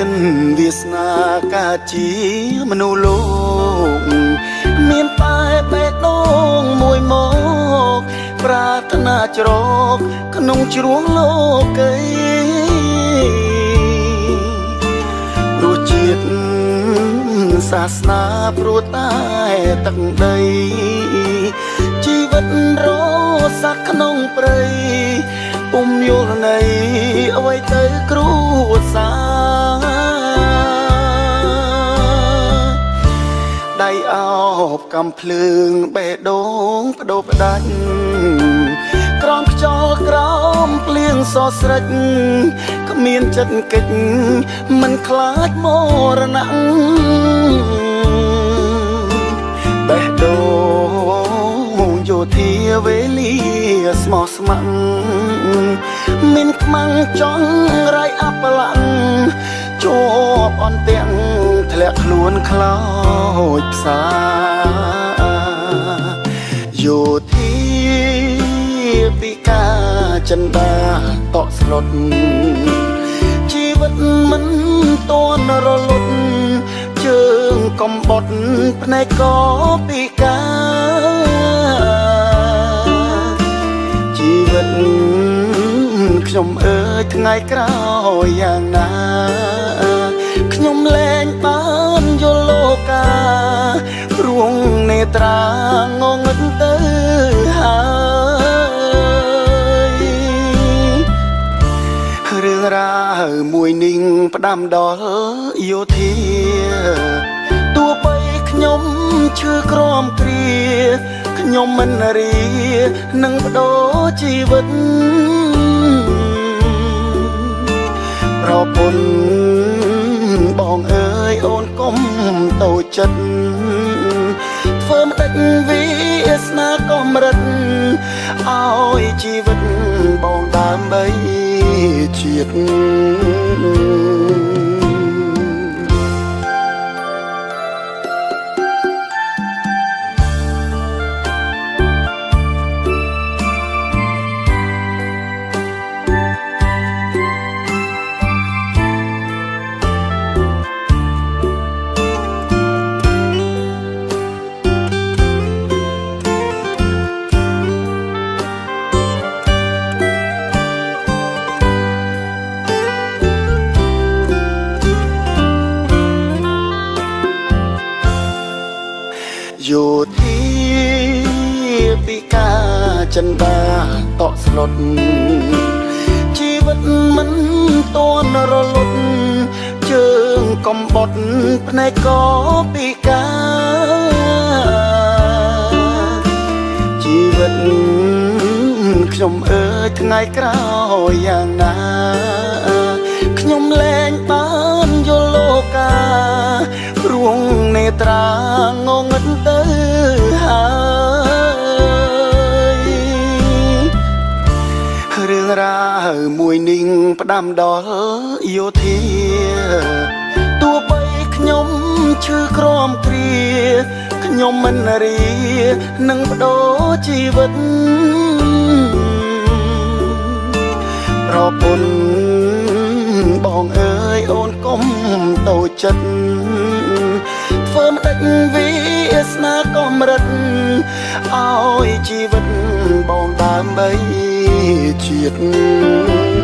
មានវាសនាការជាមនុស្សលោកមានតែបេះដូងមួយមកប្រាថ្នាច្រកក្នុងជ្រោះលោកីរសជាតិសាសនាព្រោះតែទឹកដីជីវិតរស័កក្នុងព្រៃពុំយល់នៃអ្វីទៅគ្រួសារដៃអោបកំភ្លើងបេះដូងបដូរផ្ដាច់ក្រោមខ្យល់ក្រោមភ្លៀងសស្រិចគ្មានចិត្តកិច្ចមិនខ្លាចមរណៈបេះដូងយោធាវេលាស្មោះស្ម័គ្រមានខ្មាំងចង់រៃអបល័ងជាប់អន្ទាំងធ្លាក់ខ្លួនខ្លោចផ្សាយោធាពីការចិនដាតក់ស្លុតជីវិតមិនតន់រលត់ជើងកំបត់ភ្នែកក៏ពីការជីវិតខ្ញុំអើយថ្ងៃក្រោយយ៉ាងណាខ្ញុំលែងបានយល់លោការួងនេត្រាងងឹតទៅហើយរឿងរ៉ាវមួយនេះផ្ដាំដល់យោធាទោះបីខ្ញុំឈឺក្រំគ្រាខ្ញុំមិនរីនឹងបដូរជីវិតប្រពន្ធបងអើយអូនកុំតូចចិត្តធ្វើមិនដេចវាសនាកំរិតឲ្យជីវិតបងដើម្បីជាតិយោធាពីការចិនដាតក់ស្លុតជីវិតមិនតន់រលត់ជើងកំបត់ភ្នែកក៏ពីការជីវិតខ្ញុំអើយថ្ងៃក្រោយយ៉ាងណាខ្ញុំលែងបានយល់លោការួងនេត្រាងងឹតទៅហើយរឿងរ៉ាវមួយនេះផ្ដាំដល់យោធាទោះបីខ្ញុំឈឺក្រំគ្រាខ្ញុំមិនរីនឹងបដូរជីវិតប្រពន្ធបងអើយអូនកុំតូចចិត្តធ្វើមិនដេចវាសនាកំរិតឲ្យជីវិតបងដើម្បីជាតិ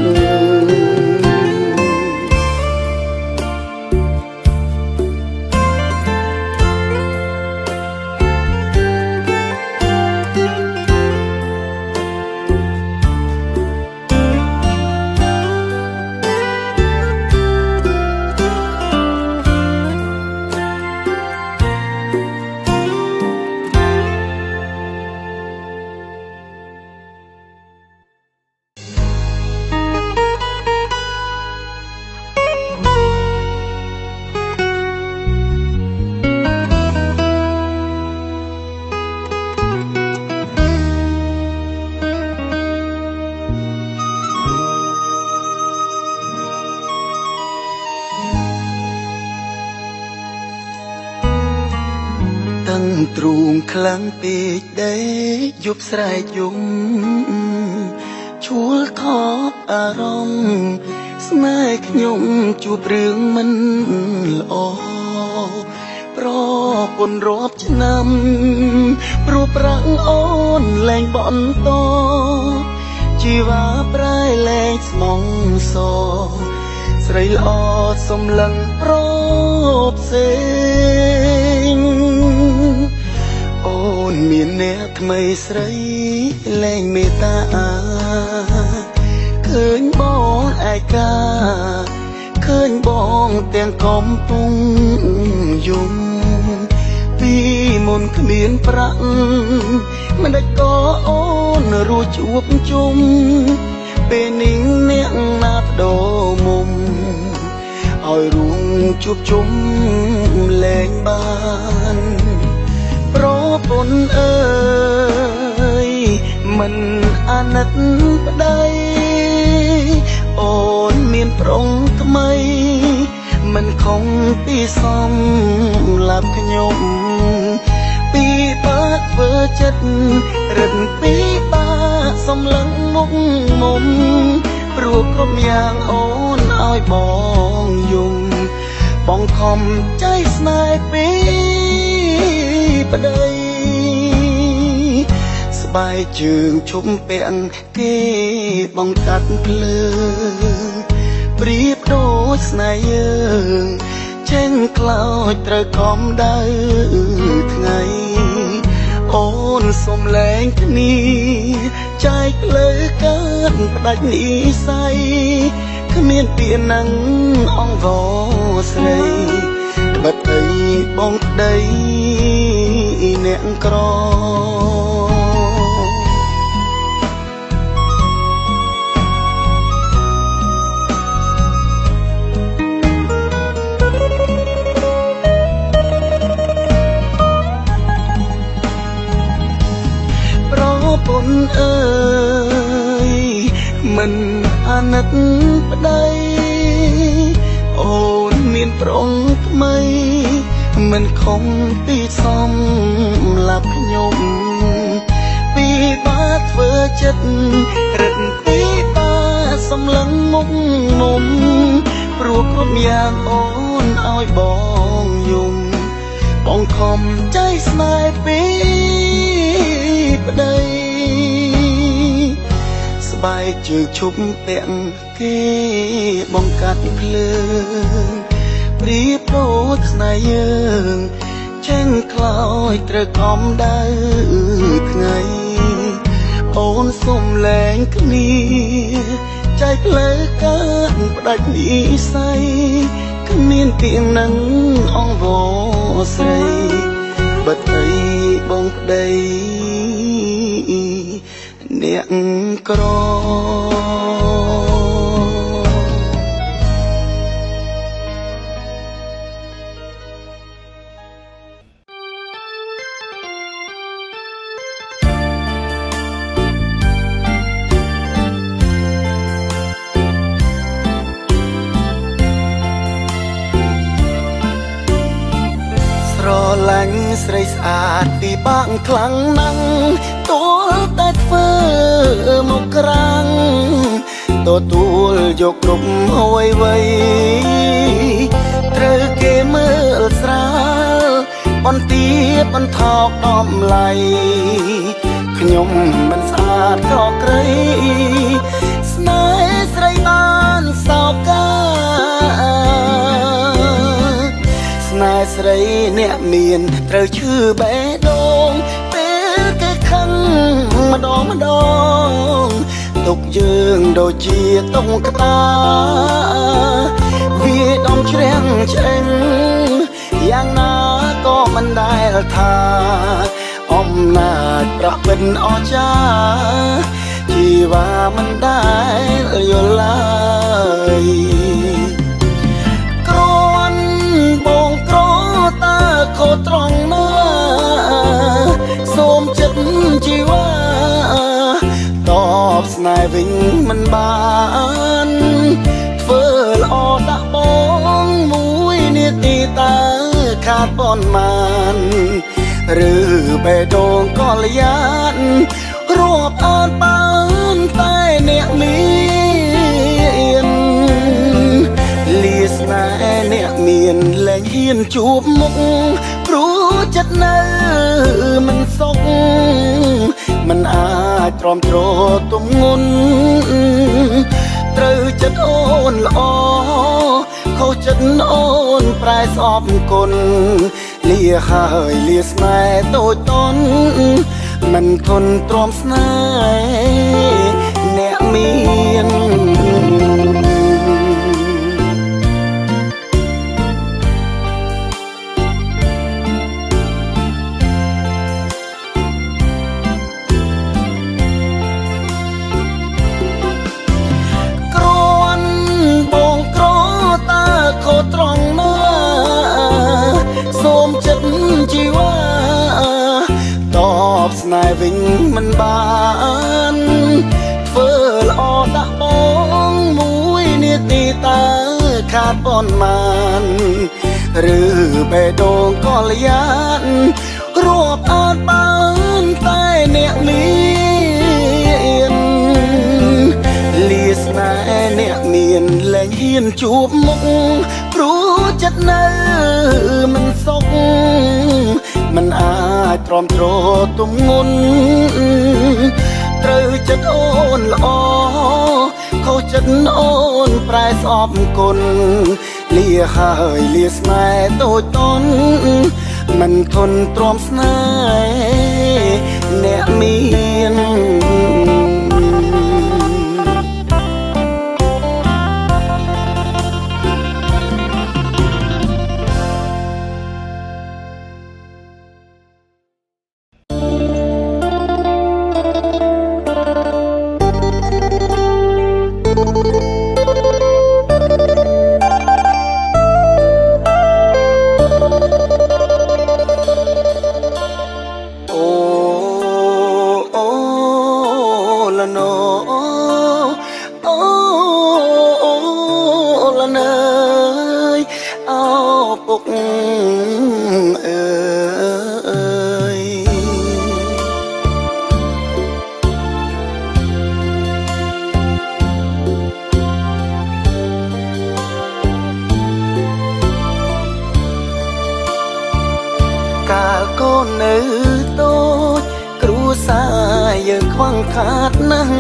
ទ្រូងខ្លាំងពេកដេកយប់ស្រែកយំឈួលថប់អារម្មណ៍ ស្នេហ៍ខ្ញុំជួបរឿងមិនល្អប្រពន្ធរាប់ឆ្នាំព្រោះប្រាំងអូនលែងបន្តជីវ៉ាប្រែលែងស្មងសស្រីល្អសំឡឹងប្រផ្សេងអូនមានអ្នកថ្មីស្រីលែងមេត្តាឃើញបងឯកាឃើញបងទាំងកំពុងយំពីមុនគ្មានប្រាក់មិនដេចក៏អូនរួចជួបជុំពេលនេះអ្នកណាបដូរមុំឲ្យរួមជួបជុំលែងបានប្រពន្ធអើយមិនអាណិតប្តីអូនមានប្រុងថ្មីមិនខំពីសំឡាប់ខ្ញុំពីបាក់ធ្វើចិត្តរឹតពីបាក់សំឡឹងមុខមុំព្រោះគ្រប់យ៉ាងអូនឲ្យបងយំបងខំใจស្នេហ៍ពីប្តីស្បែកជើងឈុំពាក់គេបងកាត់ភ្លើងប្រៀបដូចស្នេហ៍យើងចេញខ្លោចត្រូវខំដៅថ្ងៃអូនសុំលែងគ្នាចែកផ្លូវកើតផ្ដាច់និស័យគ្មានពាក្យនឹងអង្វរស្រីបិទអីបងប្តីអ្នកក្រពន្ធអើយមិនអាណិតប្តីអូនមានប្រុងថ្មីមិនខំពីសំឡាប់ខ្ញុំពីបាធ្វើចិត្តរឹតពីបាសំឡឹងមុខមុំព្រោះគ្រប់យ៉ាងអូនឲ្យបងយំបងខំใจស្នេហ៍ពីប្តីស្បែកជើងឈុំពាក់គេបងកាត់ភ្លើងប្រៀបដូចស្នេហ៍យើងចេញខ្លោចត្រូវខំដៅថ្ងៃអូនសុំលែងគ្នាចែកផ្លូវកើតផ្ដាច់និស័យគ្មានទៀងនឹងអង្វរស្រីបិទអីបងប្តីអ្នកក្រស្រឡាញ់ស្រីស្អាតពីបាក់ខ្លាំងណាស់ទួលតែធ្វើមកក្រាំងទទួលយកគ្រប់ហើយវ័យត្រូវគេមើលស្រាលបន្ទាបបន្ថោកតម្លៃខ្ញុំមិនស្អាតក្រក្រៃស្នេហ៍ស្រីបានសោកាស្នេហ៍ស្រីអ្នកមានត្រូវឈឺបេះដូងពេលគេខឹងម្ដងទុកយើងដូចជាតុងក្តាវាដំជ្រាំងឆ្អេងយ៉ាងណាក៏មិនដែលថាអំណាចប្រពិនអស្ចារ្យជីវ៉ាមិនដែលយល់ឡើយគ្រាន់បងក្រតើខុសត្រង់ណាសូមចិត្តជីវ៉ាតបស្នេហ៍វិញមិនបានធ្វើល្អដាក់បងមួយនាទីតើខាតប៉ុន្មានឬបេះដូងកល្យានរាប់អានបានតែអ្នកមាន មានលែងហ៊ានជួបមុខព្រោះចិត្តនៅមិនសុខមិនអាចទ្រាំទ្រទំងន់ត្រូវចិត្តអូនល្អខុសចិត្តអូនប្រែស្អប់គុណលាហើយលាស្នេហ៍តូចតន់មិនធន់ទ្រាំស្នេហ៍អ្នកមានត្រង់ណាសូមចិត្តជីវ៉ាតបស្នេហ៍វិញមិនបានធ្វើល្អដាក់បងមួយនាទីតើខាតប៉ុន្មានឬបេះដូងកលយានរាប់អានបានតែអ្នកមានលាស្នេហ៍អ្នកមានលែងហ៊ានជួបមុខព្រោះចិត្តនៅមិនសុខមិនអាចទ្រាំទ្រទំងន់ត្រូវចិត្តអូនល្អខុសចិត្តអូនប្រែស្អប់គុណលាហើយលាស្នេហ៍តូចតន់មិនធន់ទ្រាំស្នេហ៍អ្នកមានយើងខ្វងខាតណាស់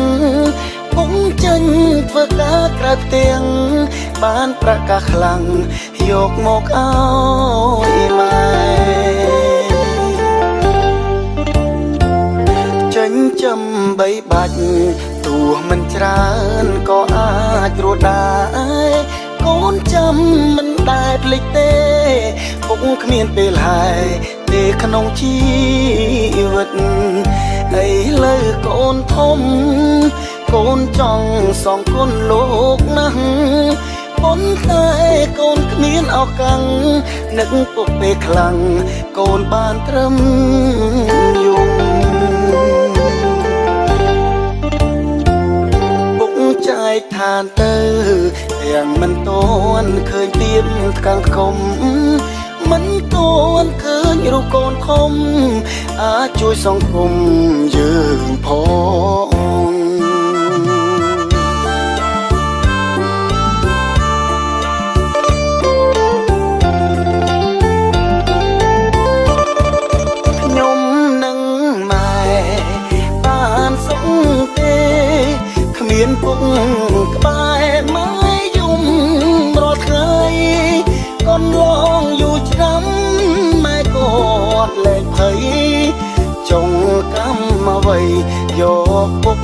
ពុំចេញធ្វើការក្រៅផ្ទាំងបានប្រកាសខ្លាំងយកមកអោយម៉ែចិញ្ចឹមបីបាច់ទោះមិនច្រើនក៏អាចរស់ដែរកូនចាំមិនដែលភ្លេចទេពុកគ្មានពេលហើយទេក្នុងជីវិតឥឡូវកូនធំកូនចង់សងគុណលោកណាស់ប៉ុន្តែកូនគ្មានឱកាសនឹកពុកពេលខ្លាំងកូនបានត្រឹមយំពុកចែកឋានទៅទាំងមិនតន់ឃើញទៀបថ្កាំងថ្កុំមិនតន់ឃើញរូបកូនធំអាចជួយសង្គមយើងផងខ្ញុំនឹងម៉ែបានសុខទេគ្មានពុកក្បែរម៉ែយំរាល់ថ្ងៃកូនឡងយូរឆ្នាំម៉ែគាត់លែងភ័យចុងកម្មអ្វីយកពុក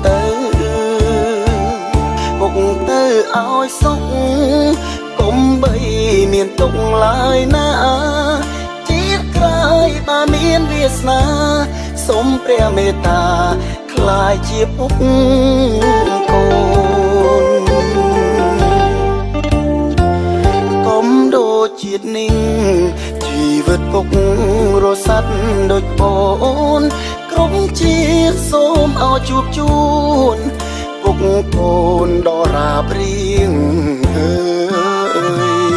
ទៅឲ្យសុខកុំបីមានទុកឡើយណាជាតិក្រោយបើមានវាសនាសូមព្រះមេត្តាខ្លាយជាពុកកូនកុំដូចជាតិនេះជីវិតពុករសាត់ដូចអូនក្រុមជាតិសូមឲ្យជួបជូនពុកកូនដរាបរៀងអើយ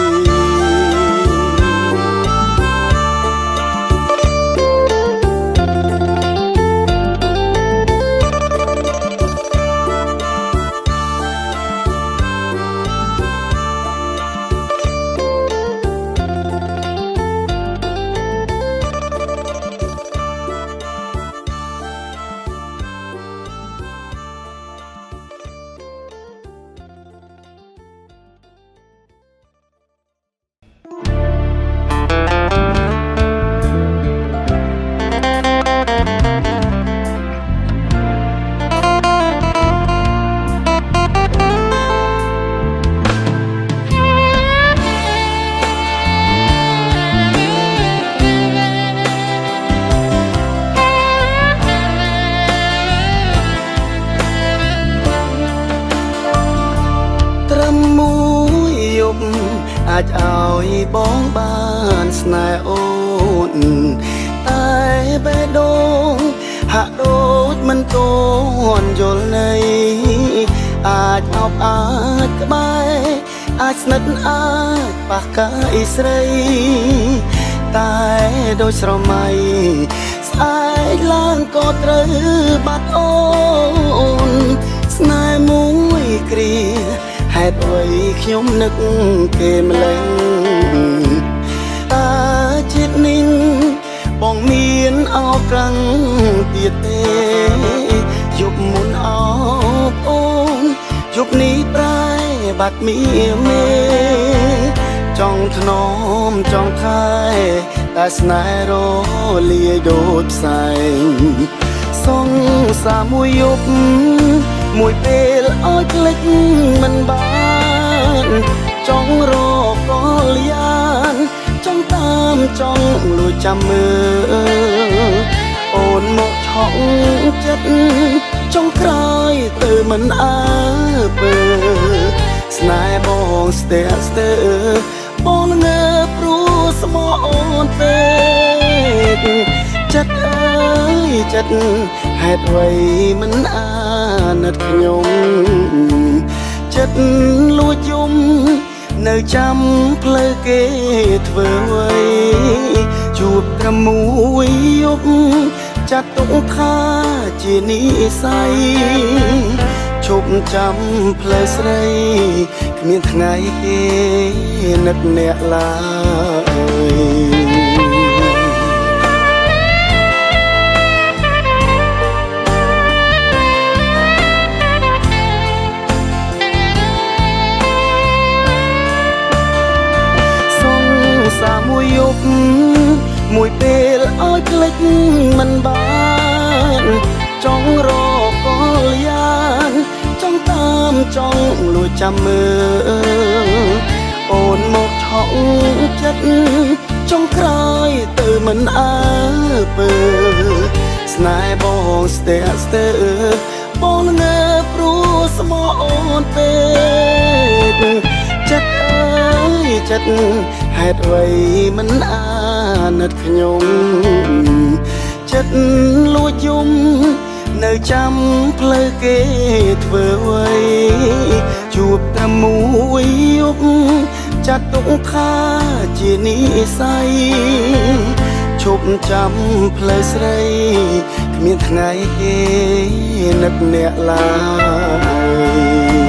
យបងបានស្នេហ៍អូនតែបេះដូងហាក់ដូចមិនទាន់យល់ន័យអាចអបអាចក្បែរអាចស្និទ្ធអាចប៉ះកាយស្រីតែដូចស្រមៃស្អែកឡើងក៏ត្រូវបាត់អូនស្នេហ៍មួយគ្រាហេតុអ្វីខ្ញុំនឹកគេម្ល៉េះតើជាតិនេះបងមានអោក្រាំងទៀតទេយប់មុនអបអូនយប់នេះប្រែបាត់មីមេចង់ថ្នមចង់ថែតែស្នេហ៍រលាយដូចផ្សែងសងសាមួយយប់មួយពេលអោយភ្លេចមិនបានចង់រកកលយានចង់តាមចង់លួចចាំមើលអូនមកឆក់ចិត្តចង់ក្រោយទៅមិនអើពើស្នេហ៍បងស្ទើរស្ទើរបងងើព្រោះស្មោះអូនពេកចិត្តអើយចិត្តហេតុអ្វីមិនអាណិតខ្ញុំចិត្តលួចយំនៅចាំផ្លូវគេធ្វើអ្វីជួបត្រឹមមួយយប់ចាត់ទុកថាជានិស្ស័យឈប់ចាំផ្លូវស្រីគ្មានថ្ងៃគេនឹកអ្នកឡើយមួយយប់មួយពេលអោយភ្លេចមិនបានចង់រកកលយានចង់តាមចង់លួចចាំមើលអូនមកឆក់ចិត្តចង់ក្រោយទៅមិនអើពើស្នេហ៍បងស្ទើរស្ទើរបងងើព្រោះស្មោះអូនពេកចិត្តអើយចិត្តហេតុអ្វីមិនអាណិតខ្ញុំចិត្តលួចយំនៅចាំផ្លូវគេធ្វើអ្វីជួបតែមួយយប់ចាត់ទុកថាជានិស្ស័យឈប់ចាំផ្លូវស្រីគ្មានថ្ងៃគេនឹកអ្នកឡើយ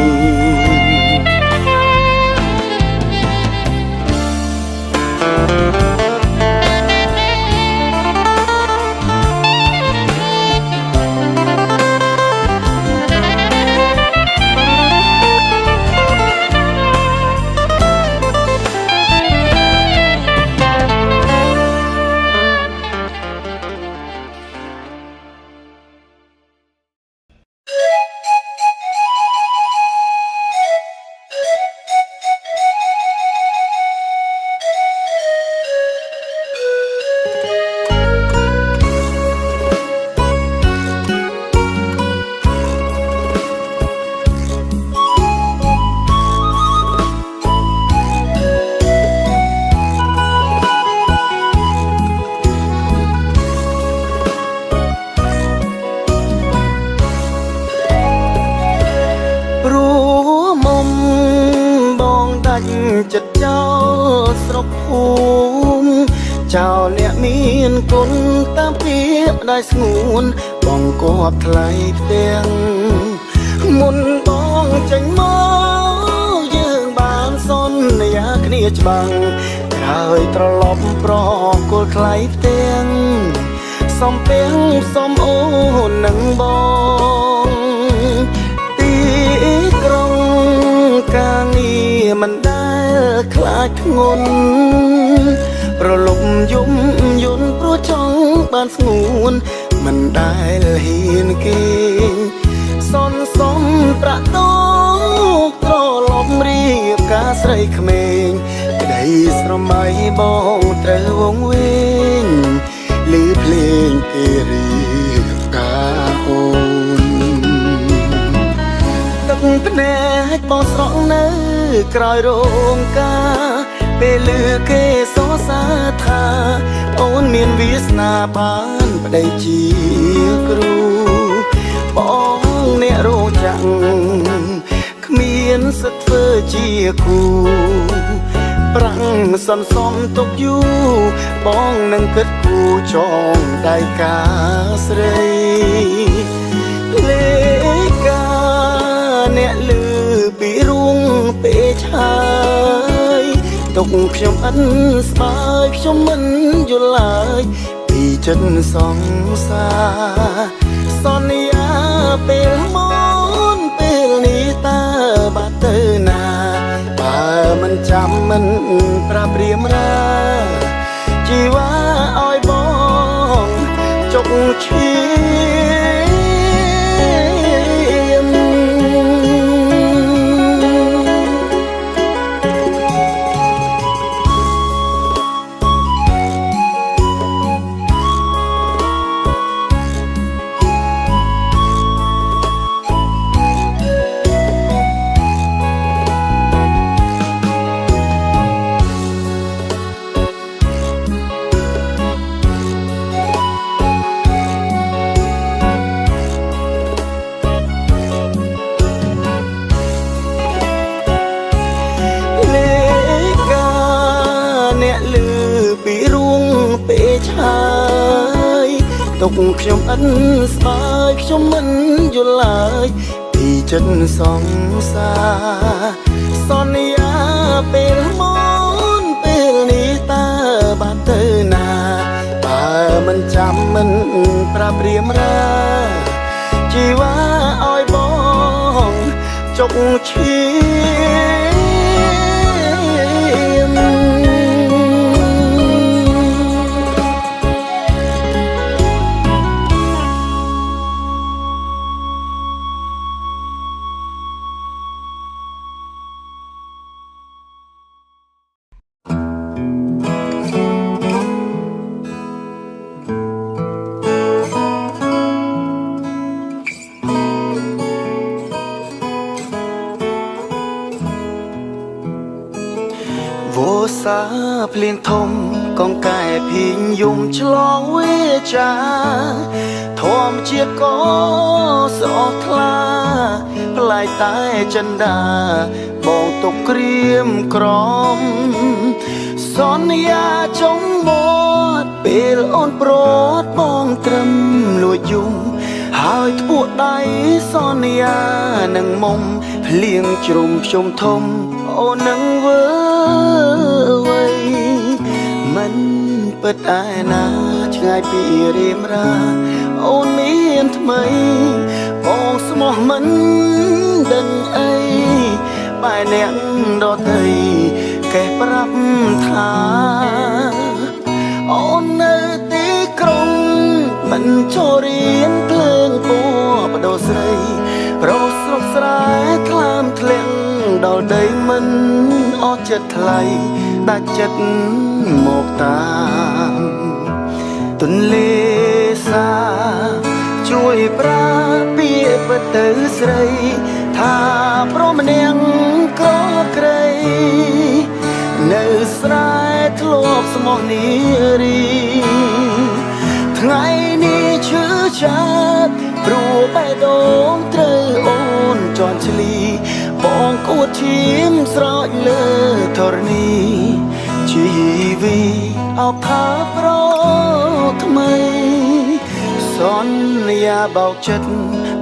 ចិត្តចោលស្រុកភូមិចោលអ្នកមានគុណតាមពីម្ដាយស្ងួនបងក៏ថ្លៃផ្ទាំងមុនបងចេញមកយើងបានសន្យាគ្នាច្បាំងក្រោយត្រឡប់ប្រគល់ថ្លៃផ្ទាំងសំពេងសំអូននឹងបងទីក្រុងកាងារមិនដែលខ្លាចធ្ងន់ប្រលប់យំយន់ព្រោះចង់បានស្ងួនមិនដែលហ៊ានគេសនសំប្រាក់តោត្រឡប់រៀបការស្រីក្មេងក្តីស្រមៃបងត្រូវវងវែងឮភ្លេងគេរៀបការអូនទឹកភ្នែកបងស្រក់នៅក្រោយរោងការព ពេលលឺគេសរសើរថាអូនមានវាសនាបានប្តីជាគ្រូបងអ្នករចាំងគ្មានសិទ្ធធ្វើជាគូប្រាំងសន្សំទុកយូរបងនឹងគិតគូចងដៃកាស្រីលេកាអ្នកលឺពីរួងពេលឆាយទុកខ្ញុំអិនស្បើយខ្ញុំមិនយល់ឡើយពីចិត្តសង្សារសន្យាពេលមុនពេលនេះតើបាត់ទៅណាបើមិនចាំមិនប្រាប់រៀមរាជីវ៉ាឲ្យបងចុកឈាមទុកខ្ញុំអិនស្បើយខ្ញុំមិនយល់ឡើយពីចិត្តសង្សារសន្យាពេលមុនពេលនេះតើបាត់ទៅណាបើមិនចាំមិនប្រាប់រៀមរាជីវ៉ាឲ្យបងចុកឈាមវោសាភ្លៀងធំកងកែភីងយំឆ្លងវាចាធម្មជាតិក៏ស្រស់ថ្លាប្លែកតែចិនដាបងទុកក្រៀមក្រំសន្យាចុងមាត់ពេលអូនប្រត់បងត្រឹមលួចយំហើយធ្ពួកដៃសន្យានឹងមុំភ្លៀងជ្រុំខ្ញុំធំអូននឹងវើវ័យមិនពិតឯណាឆ្ងាយពីរៀមរាអូនមានថ្មីបងស្មោះមិនដឹងអីបែរអ្នកដទៃកេះប្រាប់ថាអូននៅទីក្រុងមិនចូលរៀនភ្លើងពណ៌បដោស្រីប្រុសស្រុកស្រែថ្លើមធ្លាក់ដល់ដីមិនអស់ចិត្តថ្លៃដាច់ចិត្តមកតាមទន្លេសាជួយប្រាពីពិតទៅស្រីថាព្រមនាងក្រក្រៃនៅស្រែធ្លាប់ស្មោះនារីថ្ងៃនេះឈឺចាប់ព្រោះបេះដូងត្រូវអូនជន់ឈ្លីបងគួតឈាមស្រោចលើធរណីជីវីអបថាប្រថ្មីសន្យាបោកចិត្ត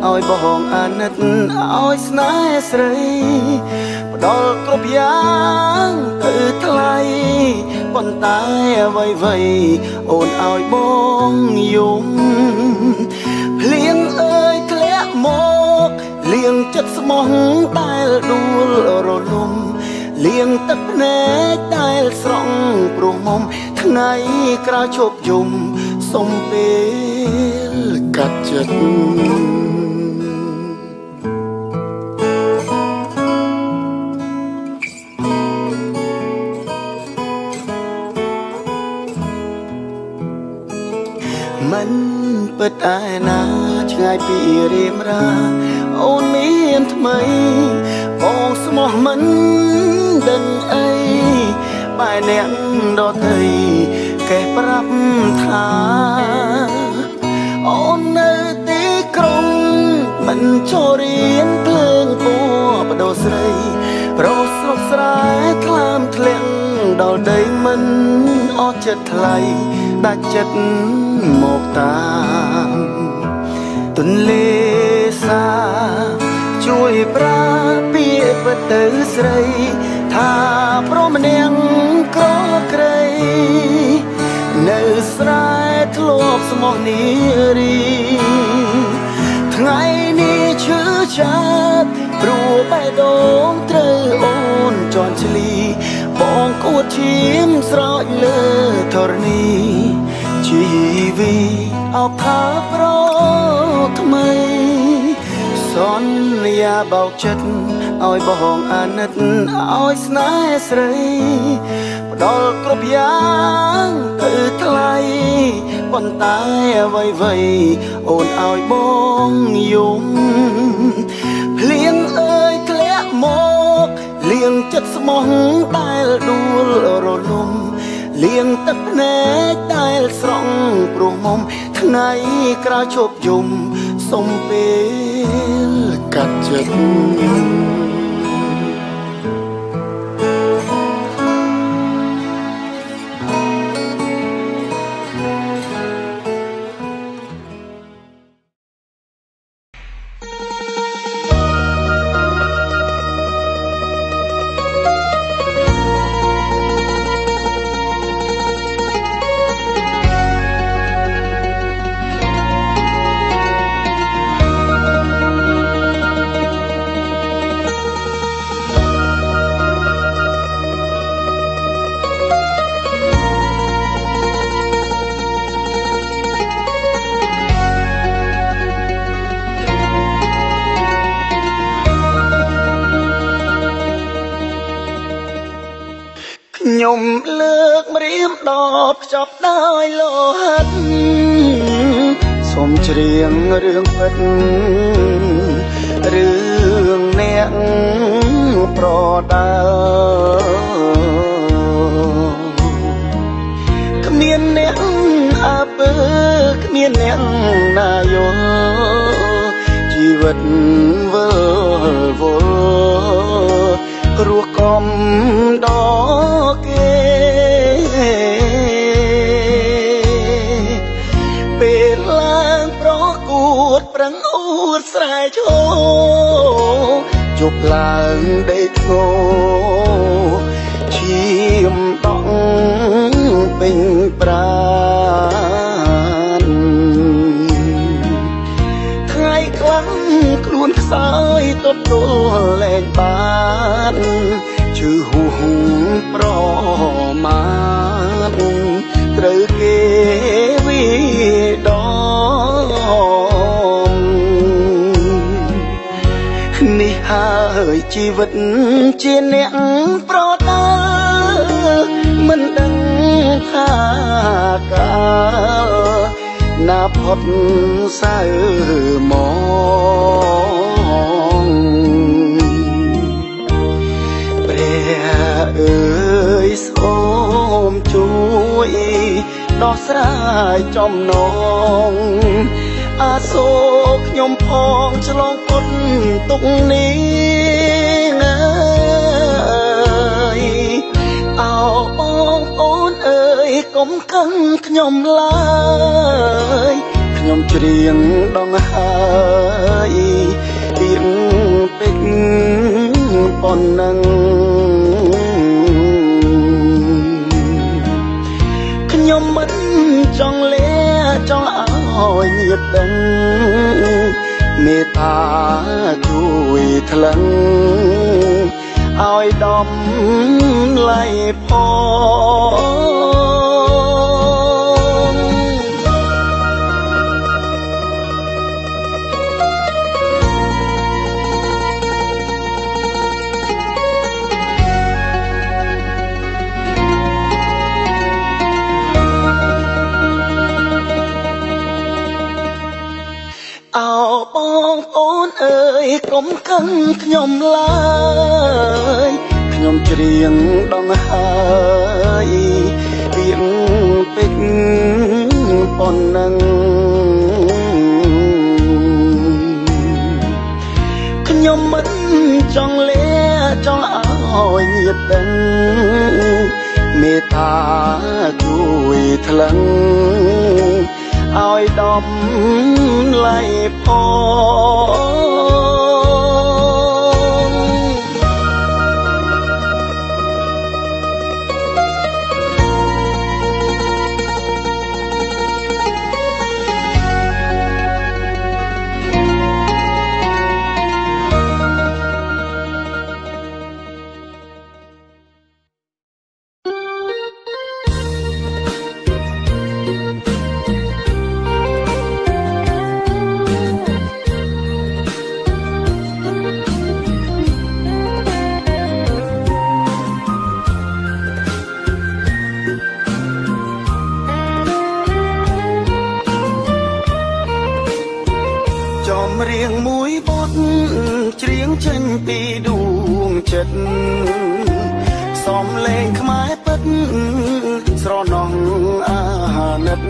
ឲ្យបងអាណិតឲ្យស្នេហ៍ស្រីផ្ដល់គ្រប់យ៉ាងទៅថ្លៃប៉ុន្តែអ្វីអូនឲ្យបងយំភ្លៀងអើយធ្លាក់មកលៀងចិត្តស្មោះដែលដួលរលំលៀងទឹកភ្នែកដែលស្រង់ព្រោះមុំថ្ងៃក្រោយជប់យំសុំពេលកាត់ចិត្តមិនពិតឯណាឆ្ងាយពីរៀមរាអូនមានថ្មីបងស្មោះមិនដឹងអីប បែអ្នកដទៃកេះប្រាប់ថាអូននៅទីក្រុងមិនចូលរៀនភ្លើងពណ៌បដូរស្រីប្រុសស្រុកស្រែថ្លើមធ្លាក់ដល់ដីមិនអស់ចិត្តថ្លៃដាច់ចិត្តមកតាមទន្លេសាជួយប្រាពីពិតទៅស្រីថាព្រមនាងក្រក្រៃនៅស្រែធ្លាប់ស្មោះនារីថ្ងៃនេះឈឺចាប់ព្រោះបេះដូងត្រូវអូនជន់ឈ្លីបងគួតឈាមស្រោចលើធរណីជីវីអោផាប្រថ្មីសន្យាបោកចិត្តឲ្យបងអាណិតឲ្យស្នេហ៍ស្រីផ្ដល់គ្រប់យ៉ាងទៅថ្លៃប៉ុន្តែអ្វីអូនឲ្យបងយំភ្លៀងអើយធ្លាក់មកលៀងចិត្តស្មោះដែលដួលរលំលៀងទឹកភ្នែកដែលស្រង់ព្រោះមុំថ្ងៃក្រោយជប់យំសុំពេលកាត់ចិត្តខ្ញុំលើកម្រាមដបខ្ចប់ដោយលោហិតសូមច្រៀងរឿងពិតរឿងអ្នកប្រដាល់គ្មានអ្នកអើពើគ្មានអ្នកណាយល់ជីវិតវិលវល់រស់កំដគេពេលឡើងប្រកួតប្រឹងអួតស្រែឈោជប់ឡើងដេកធ្ងោឈាមដងពេញប្រាណថ្ងៃខ្លាំងខ្លួនខ្សោយទប់ទល់លែងបានជឿហួងប្រមាទត្រូវគេវិដំនេះហើយជីវិតជាអ្នកប្រដាល់មិនដឹងថាកាលណាផុតសៅមកព្រះអើយសូមជួយដោះស្រាយចំណងអាសូរខ្ញុំផងឆ្លងផុតទុកនេះអើយអោបងអូនអើយកុំខឹងខ្ញុំឡើយខ្ញុំច្រៀងដងហើយទៀងពេកប៉ុណ្ណឹងខ្ញុំមិនចង់លាចង់ឲ្យញាតិដឹងមេត្តាជួយថ្លឹងឲ្យដំឡៃផងអោបងអូនអើយកុំខឹងខ្ញុំឡើយ ខ្ញុំច្រៀងដងហើយពីងពេកប៉ុណ្ណឹងខ្ញុំមិនចង់លាចង់ឲ្យញាតិដឹងមេត្តាជួយថ្លឹងឲ្យដំឡៃផងរៀងមួយបទច្រៀងចេញពីដួងចិត្តសំលេងខ្មែរពិតស្រណោះអាណិត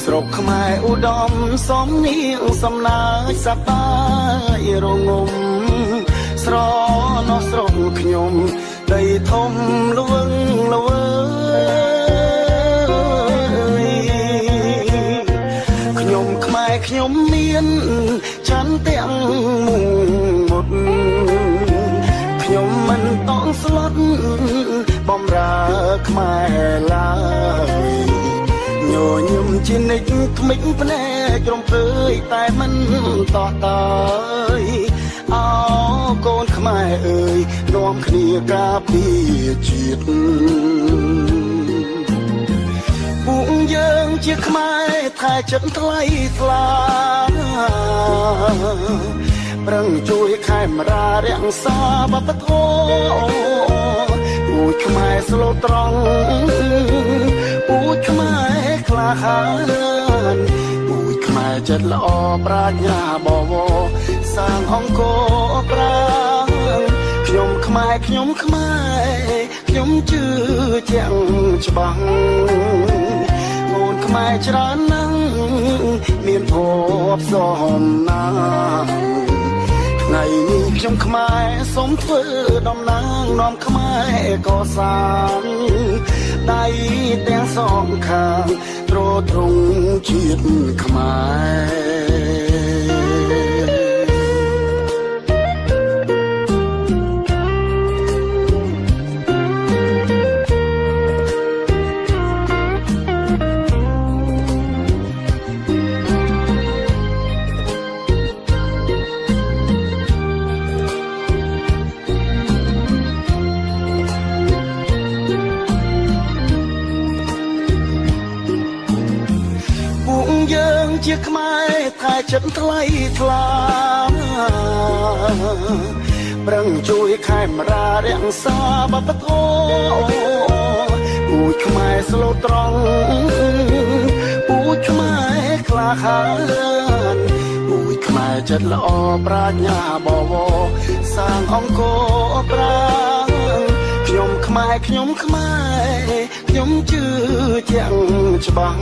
ស្រុកខ្មែរឧត្តមសំនៀងសំណាចសប្បាយរងំស្រណោះស្រុកខ្ញុំដីធំល្វឹងល្វើខ្ញុំមានច័ន្ទទាំងមុងមុតខ្ញុំមិនតង់ស្លុតបំរើខ្មែរឡើយញញឹមជានិច្ចក្មិចភ្នែករំភើយតែមិនតោះតើយអោកូនខ្មែរអើយនាំគ្នាការពារជាតិពួកយើងជាខ្មែរថែចិត្តថ្លៃថ្លាប្រឹងជួយខេមរារក្សាវប្បធម៌ពួកខ្មែរស្លូតត្រង់ពួកខ្មែរក្លាហានពួកខ្មែរចិត្តល្អប្រាជ្ញាបវរសាងអង្គរប្រាខ្ញុំខ្មែរខ្ញុំជឿជាក់ច្បាស់អូនខ្មែរច្រើនណាស់មានភពសំណាងថ្ងៃនេះខ្ញុំខ្មែរសូមធ្វើតំណាងនាំខ្មែរកសាងដៃទាំងសងខាងទ្រទ្រង់ជាតិខ្មែរជាខ្មែរថែចិត្តថ្លៃថ្លាប្រឹងជួយខេមរារក្សាវប្បធម៌ពួកខ្មែរស្លូតត្រង់ពួកខ្មែរក្លាហានពួកខ្មែរចិត្តល្អប្រាជ្ញាបវរសាងអង្គរប្រាខ្ញុំខ្មែរខ្ញុំជឿជាក់ច្បាស់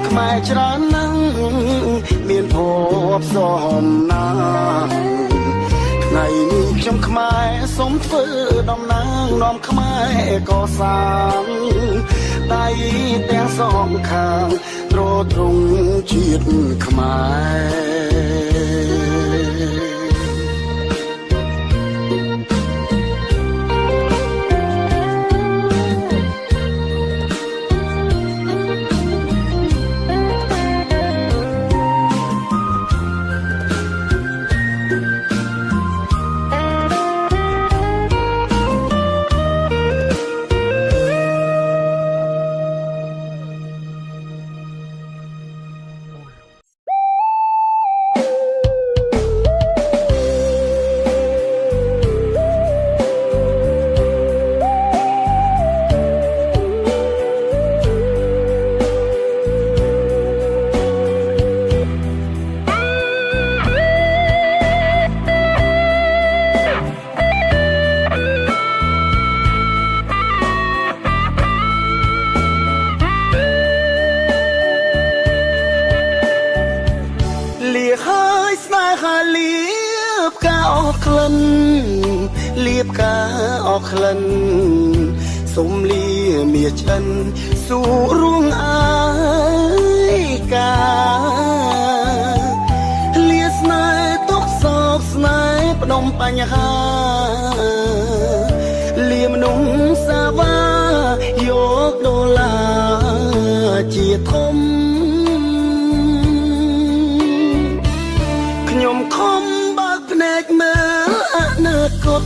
ខ្មែរច្រើនណាស់មានភពសំណាងថ្ងៃនេះខ្ញុំខ្មែរសូមធ្វើតំណាងនាំខ្មែរកសាងដៃទាំងសងខាងទ្រទ្រង់ជាតិខ្មែរ อกក្លិនលៀបការអอกក្លិនសុំលាមាចិនសួររួងអាយកាលាស្នេហ៍ទុកសោកស្នេហ៍ផ្ដុំបញ្ហាលាមនុស្សសាវាយកដុល្លារជាធំខ្ញុំខំបើកភ្នែកមើលអនាគត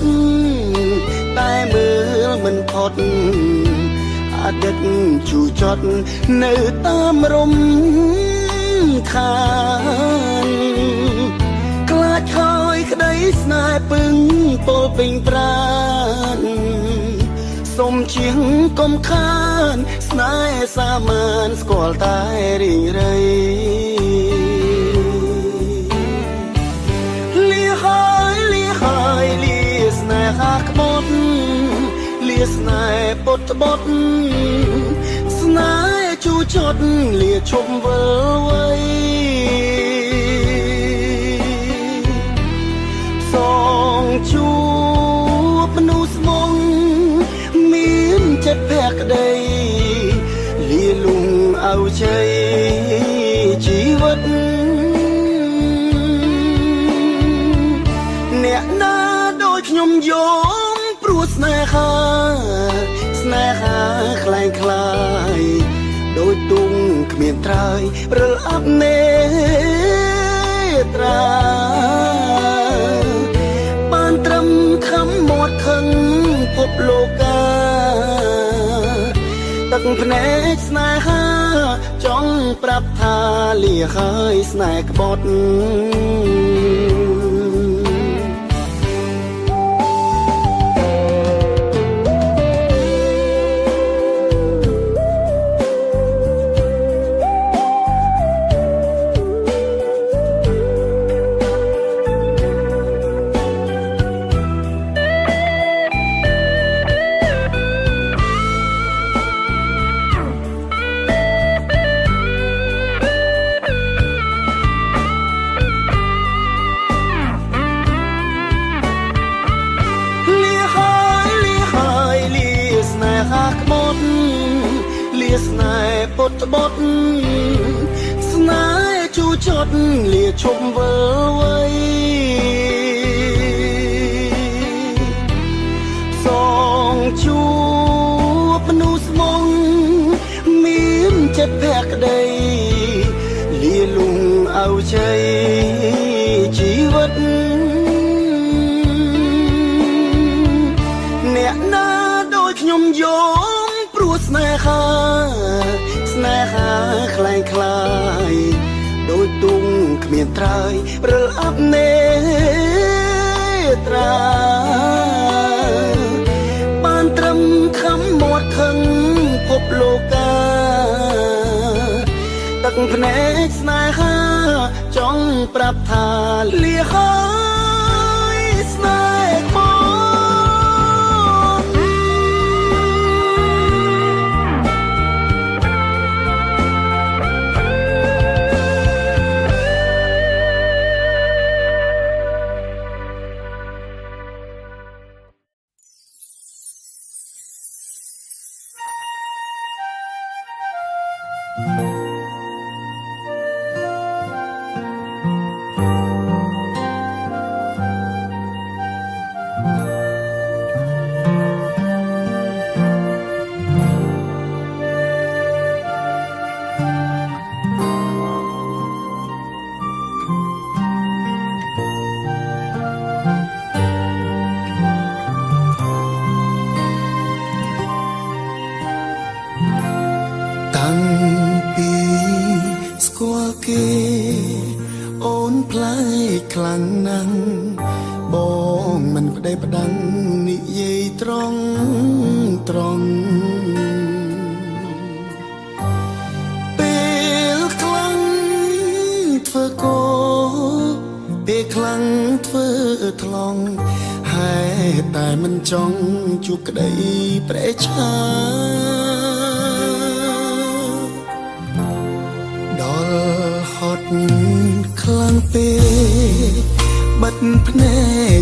តែមើលមិនផុតអតីតជូរចត់នៅតាមរំខានខ្លាចខ້ອຍក្តីស្នេហ៍ពឹងពលពេញប្រាណសុំជាងកុំខានស្នេហ៍សាមញ្ញស្គាល់តែរីងរៃស្នេហាក្បត់លាស្នេហ៍ពុតត្បត់ស្នេហ៍ជូរចត់លាឈប់វិលវ័យសងជួបមនុស្សស្មងមានចិត្តភក្តីលាលំអៅជ័យជីវិតអ្នកណាខ្ញុំយំព្រោះស្នេហាខ្លែងខ្លាយដូចទុងគ្មានត្រើយរិលអាប់នេត្រាបានត្រឹមខំមាត់ខឹងភពលោកាទឹកភ្នែកស្នេហាចង់ប្រាប់ថាលាហើយស្នេហ៍ក្បត់ស្នេហ៍ពុតត្បត់ស្នេហ៍ជូរចត់លាឈប់វិលវ័យសងជួបមនុស្សស្មងមានចិត្តភក្តីលាលំអៅជ័យជីវិតអ្នកណាដូចខ្ញុំយំព្រោះស្នេហាខ្លែងខ្លាយដូចទុងគ្មានត្រើយរិលអាប់នេត្រាបានត្រឹមខំមាត់ខឹងភពលោកាទឹកភ្នែកស្នេហាចង់ប្រាប់ថាលាហើយស្នេហ៍ក្បត់តាំងពីស្គាល់គេអូនប្លែកខ្លាំងណាស់បងមិនប្តេផ្ដាំងនិយាយត្រង់ពេលខ្លាំងធ្វើកោពេលខ្លាំងធ្វើថ្លង់ហេតុតែមិនចង់ជួបក្តីប្រេឆាហត់ខ្លាំងពេកបិទភ្នែក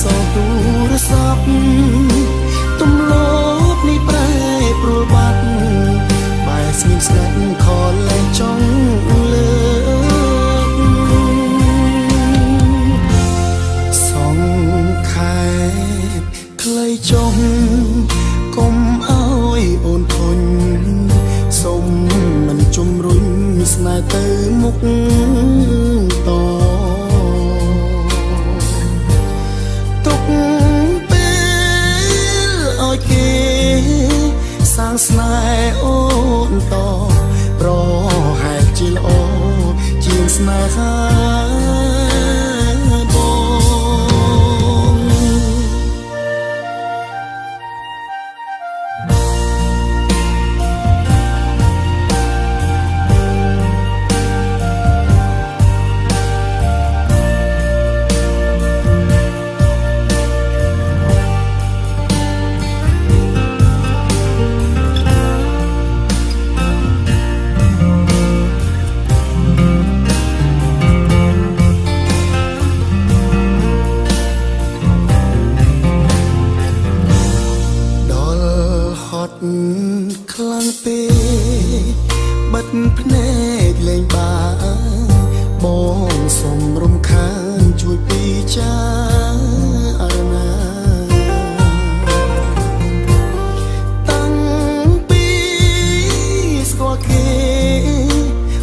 សទូរស័ព្ទទំលោបនេះប្រែប្រួលបាត់បែរស្ងៀមស្ងាត់ខលលែងចង់លើកសងខែខ្លីចុះកុំអើយអូនធុញសុំមិនជំរុញស្នេហ៍ទៅមុខតទុកពេលឲ្យគេសាងស្នេហ៍អូនតប្រហែលជាល្អជាងស្នេហាខ្លាំងពេកបិទភ្នែកលេងបាបងសុំរំខានជួយពីចារណាតាំងពីស្គាល់គេ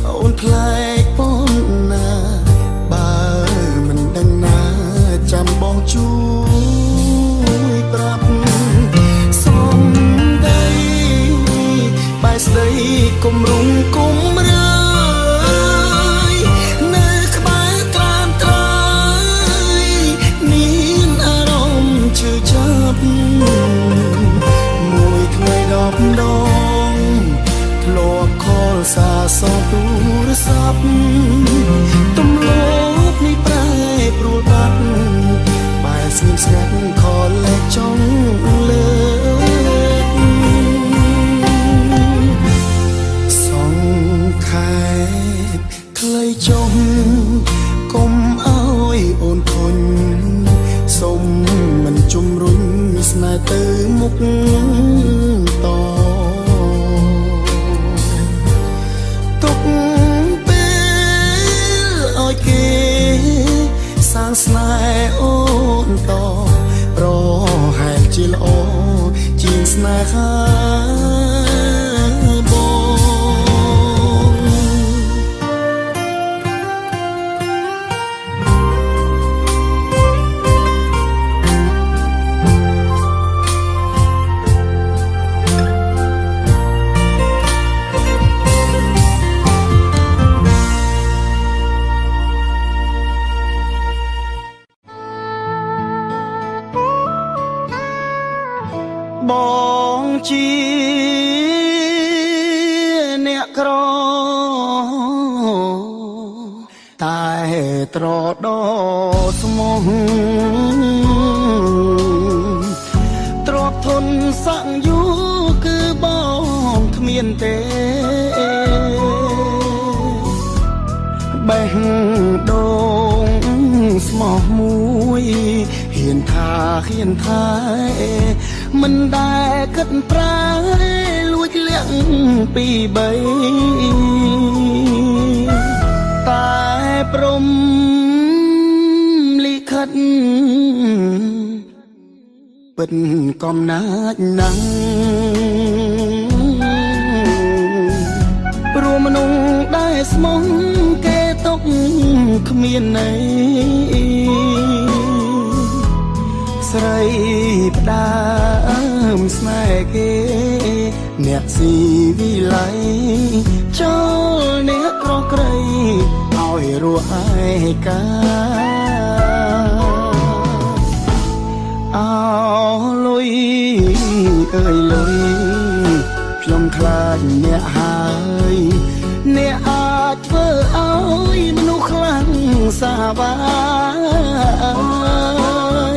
អូនប្លែកប៉ុណ្ណាបើមិនដឹងណាចាំបងជួយប្រាប់ស្ដីគំរុំគុំរើយនៅក្បែរក្រានត្រយមានអារម្មណ៍ឈឺចាប់មួយថ្ងៃ10 ដងធ្លាប់ខលសារសទូរស័ព្ទទំលោបនេះប្រែប្រួលបាត់បែរស្ងៀមស្ងាត់ខលលែងចង់លើខែខ្លីចុះកុំអើយអូនធុញសុំមិនជំរុញស្នេហ៍ទៅមុខតទុកពេលឲ្យគេសាងស្នេហ៍អូនតប្រហែលជាល្អជាងស្នេហាបងជាអ្នកក្រតែត្រដោស្មោះទ្របធនសាក់យូគឺបងគ្មានទេបេះដូងស្មោះមួយហ៊ានថាមិនដែលគិតប្រាលួចលាក់ពីបីតែព្រមលិខិតពិតកំណាចណាស់ព្រោះមនុស្សដែលស្មោះគេຕົកគ្មានន័យស្រីផ្ដើមស្នេហ៍គេអ្នកស៊ីវិល័យចូលអ្នកក្រក្រៃឲ្យរស់ឯកាអោលុយអើយលុយខ្ញុំខ្លាចអ្នកហើយអ្នកអាចធ្វើឲ្យមនុស្សខ្លាំងសាវា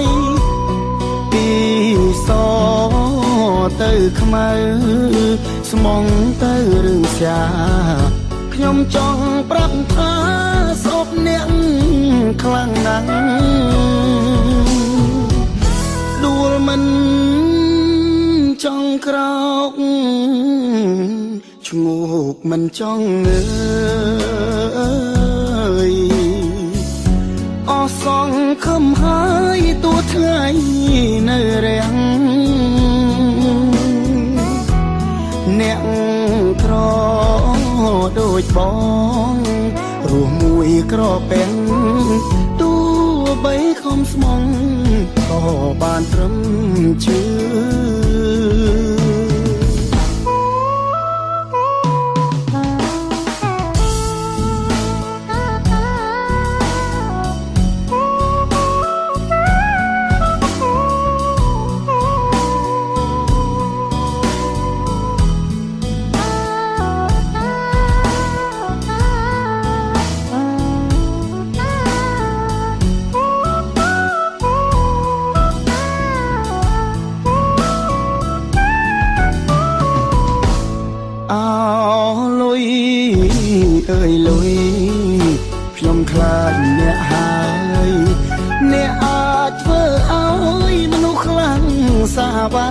យពីសទៅខ្មៅស្មងទៅរឿងស្យាខ្ញុំចង់ប្រាប់ថាស្អប់អ្នកខ្លាំងណាស់ មិនចង់ក្រោកឈ្ងោកមិនចង់ងើយអស់សងខំហើយទួថ្ងៃនៅរាំងអ្នកក្រដូចបងរស់មួយក្រពេញទោះបីខំស្មងក៏បានត្រឹមជឿអើយលុយខ្ញុំខ្លាចអ្នកហើយអ្នកអាចធ្វើឲ្យមនុស្សខ្លាំងសាបា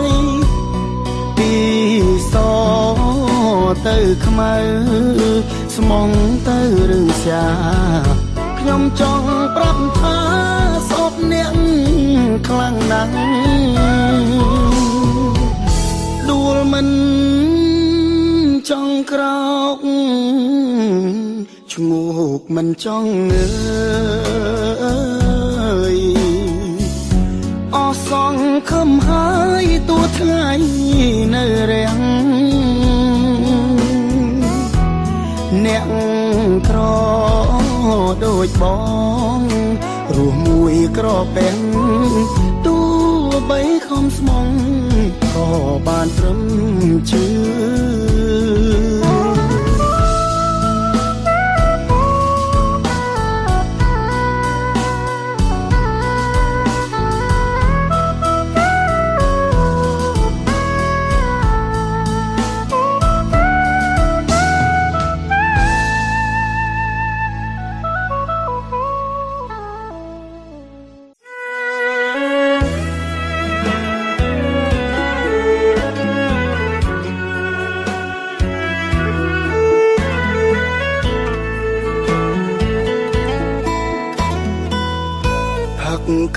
យពីសទៅខ្មៅស្មងទៅរឹងសាខ្ញុំចង់ប្រាប់ថាសពអ្នកខ្លាំងណាស់ដួលមិនចង់ក្រោកឈ្ងោកមិនចង់ងើយអស់សងខំហើយទួថ្ងៃនៅរាំងអ្នកក្រដូចបងរស់មួយក្រពេញទោះបីខំស្មងក៏បានត្រឹមជឿ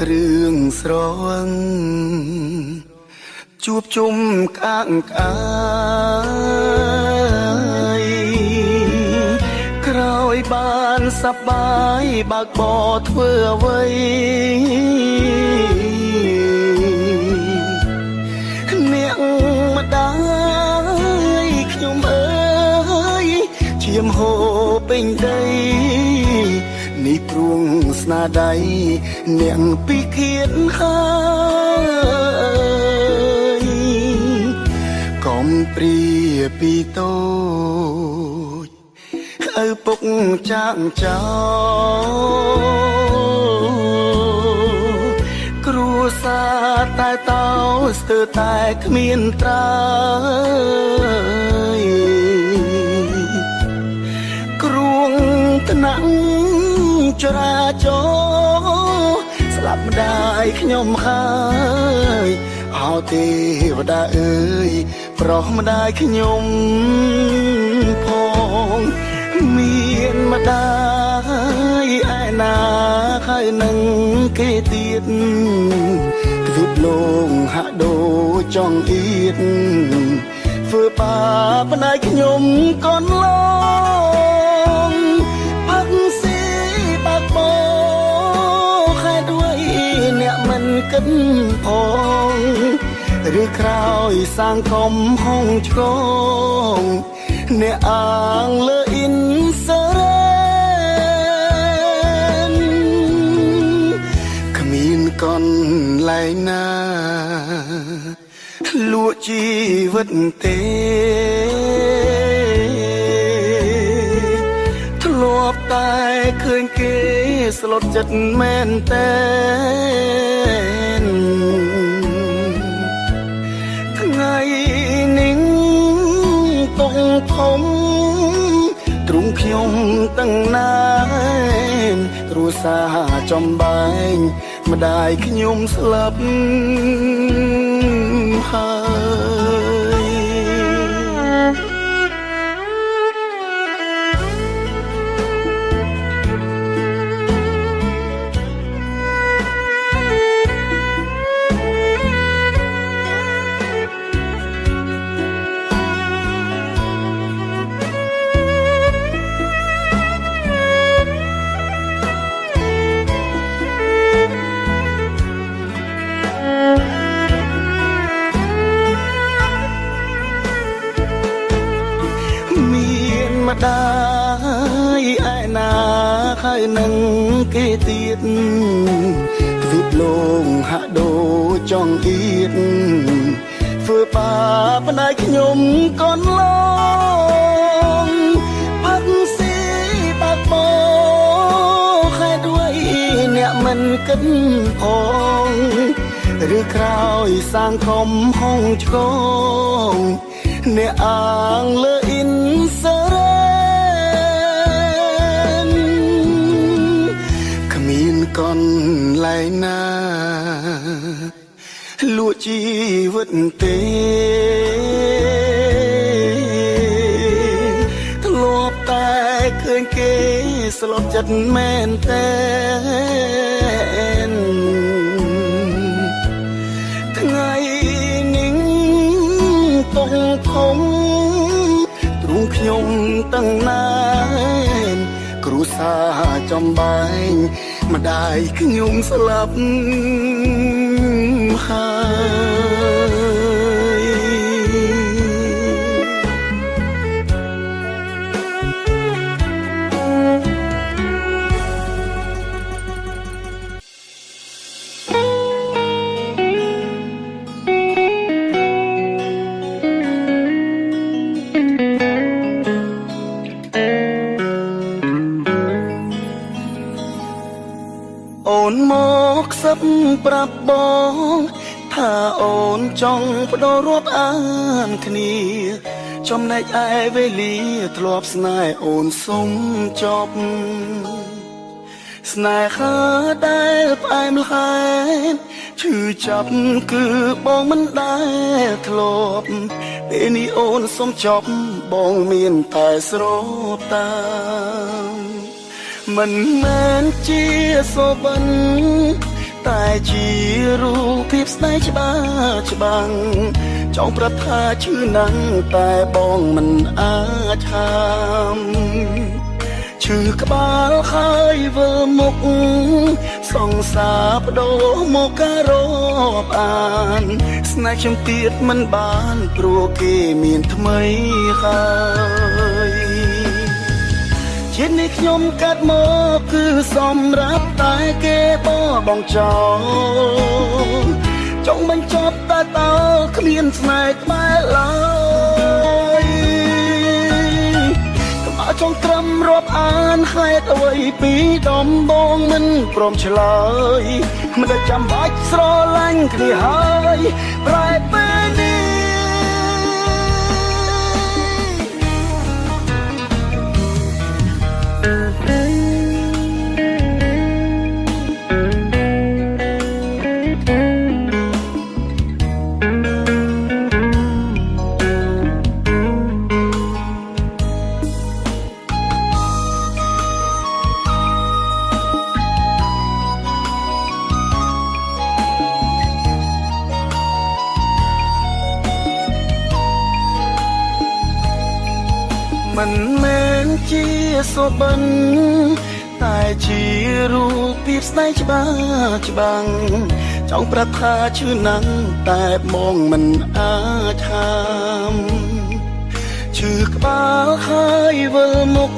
គ្រឿងស្រវឹងជួបជុំកាងកាយក្រោយបានសប្បាយបើកបរធ្វើអ្វីអ្នកម្ដាយខ្ញុំអើយឈាមហូរពេញដីនេះព្រួងស្នាដៃអ្នកពីគៀនហើយកុំព្រាពីតូចឪពុកចាក់ចោលគ្រួសារតែតោស្ទើរតែគ្មានត្រើយគ្រួងថ្នាក់ចរាចរណ៍ស្លាប់ម្ដាយខ្ញុំហើយអោទេវតាអើយប្រុសម្ដាយខ្ញុំផងមានម្ដាយឯណាហើយនឹងគេទៀតគឺលងហាក់ដូចចង់អៀតធ្វើបាបម្ដាយខ្ញុំកូនឡងផឹកស៊ីបាក់បោខែด้วยអ្នកមិនគិតផងឬក្រោយសាងកំហុងឆ្កងអ្នកអាងលើអ៊ីនសរ៉ែនគ្មានកន្លែងណាលក់ជីវិតទេធ្លាប់តែឃើញគេស្លុតចិត្តមែនតែនថ្ងៃនេះតុងធំទ្រង់ខ្ញុំទាំងណានគ្រួសារចំបែង ម្ដាយខ្ញុំស្លាប់ហើយ មានម្ដាយឯណាហើយនឹងគេទៀតគ្វិតលងហាក់ដូរចង់អៀតធ្វើបាបម្ដាយខ្ញុំកូនឡងផឹកស៊ីបាក់បោហេតុអ្វីអ្នកមិនគិតផងឬក្រោយសាងខំហងឆ្កងអ្នកអាងលើអ៊ីនសរ៉ែនគ្មានកន្លែងណាលួចជីវិតទេធ្លាប់តែឃើញគេស្លប់ចិត្តមែនតែនថ្ងៃនេះតុងធំទ្រូងខ្ញុំទាំងណានគ្រូសាចំបែងម្ដាយខ្ញុំស្លាប់ហើយ អូនមកសឹបប្រាប់បងថាអូនចង់បដូររាប់អានគ្នាចំណែកឯវេលាធ្លាប់ស្នេហ៍អូនសុំចប់ស្នេហាដែលផ្អែមល្ហែមឈឺចាប់គឺបងមិនដែលធ្លាប់ពេលនេះអូនសុំចប់បងមានតែស្រូបតាមមិនមែនជាសូបិនតែជារូបភាពស្នេហ៍ច្បាស់ច្បាំងចង់ប្រាប់ថាឈឺណាស់តែបងមិនអាចហាមឈឺក្បាលហើយវិលមុខសង្សារបដូរមកការរាប់អានស្នេហ៍ខ្ញុំទៀតមិនបានព្រោះគេមានថ្មីហើយជាតិនេះខ្ញុំកាត់មកគឺសម្រាប់តែគេបងចោលចង់បញ្ចប់តែតើគ្មានស្នេហ៍ក្បែរឡើយកុំឲ្យចង់ត្រឹមរាប់អានហេតុអ្វីពីដំបងមិនព្រមឆ្លើយមិនដែលចាំបាច់ស្រឡាញ់គ្នាហើយប្រែពេលនេះមិនមែនជាសូបិនតែជារូបភាពស្នេហ៍ច្បាស់ច្បាំងចង់ប្រាប់ថាឈឺណាស់តែបងមិនអាចហាមឈឺក្បាលហើយវិលមុខ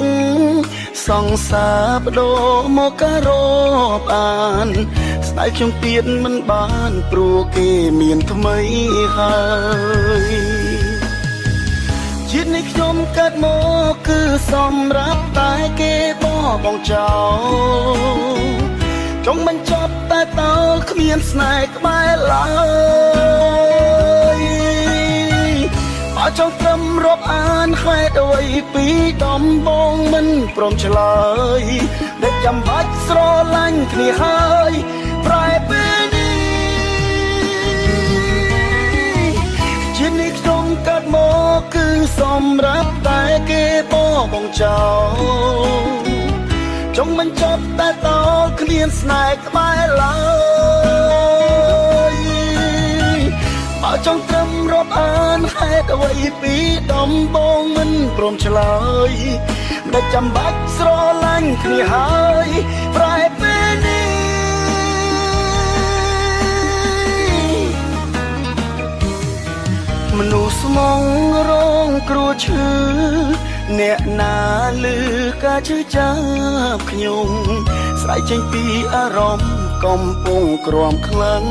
សង្សារបដូរមកការរាប់អានស្នេហ៍ខ្ញុំទៀតមិនបានព្រោះគេមានថ្មីហើយជាតិនេះខ្ញុំកាត់មកគឺសម្រាប់តែគេបងចោលចង់បញ្ចប់តែតើគ្មានស្នេហ៍ក្បែរឡើយបើចង់ត្រឹមរាប់អានហេតុអ្វីពីដំបងមិនព្រមឆ្លើយដែលចាំបាច់ស្រឡាញ់គ្នាហើយ ប្រែពេលនេះជានេះខ្ញុំកាត់មកគឺសម្រាប់តែគេបបងចោលចង់មិនចប់តែតគ្មានស្នេហ៍ក្បែរឡើយបើចង់ត្រឹមរាប់អានហេតុអ្វីពីដំបងមិនព្រមឆ្លើយមិនចាំបាច់ស្រឡាញ់គ្នាហើយប្រែពេលនេះមនុស្សស្មងរងគ្រោះឈឺអ្នកណាលឺការឈឺចាប់ខ្ញុំស្រែកចេញពីអារម្មណ៍កំពុងក្រំខ្លាំង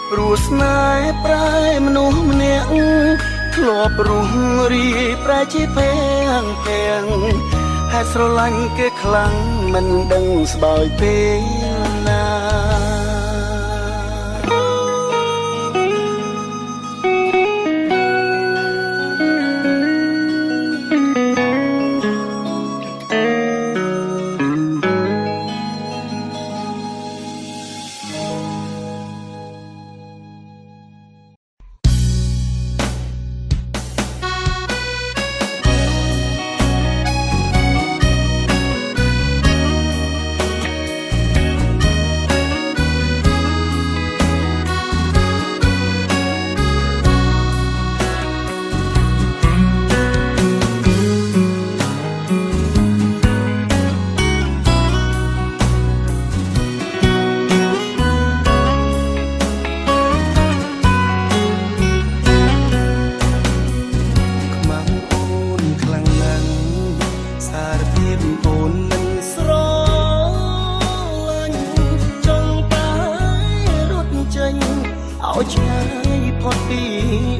ព្រោះស្នេហ៍ប្រែមនុស្សម្នាក់ធ្លាប់រស់រីប្រែជាពេងពេងហេតុស្រឡាញ់គេខ្លាំងមិនដឹងស្បើយពេលណាឲ្យឆ្ងាយផុតពី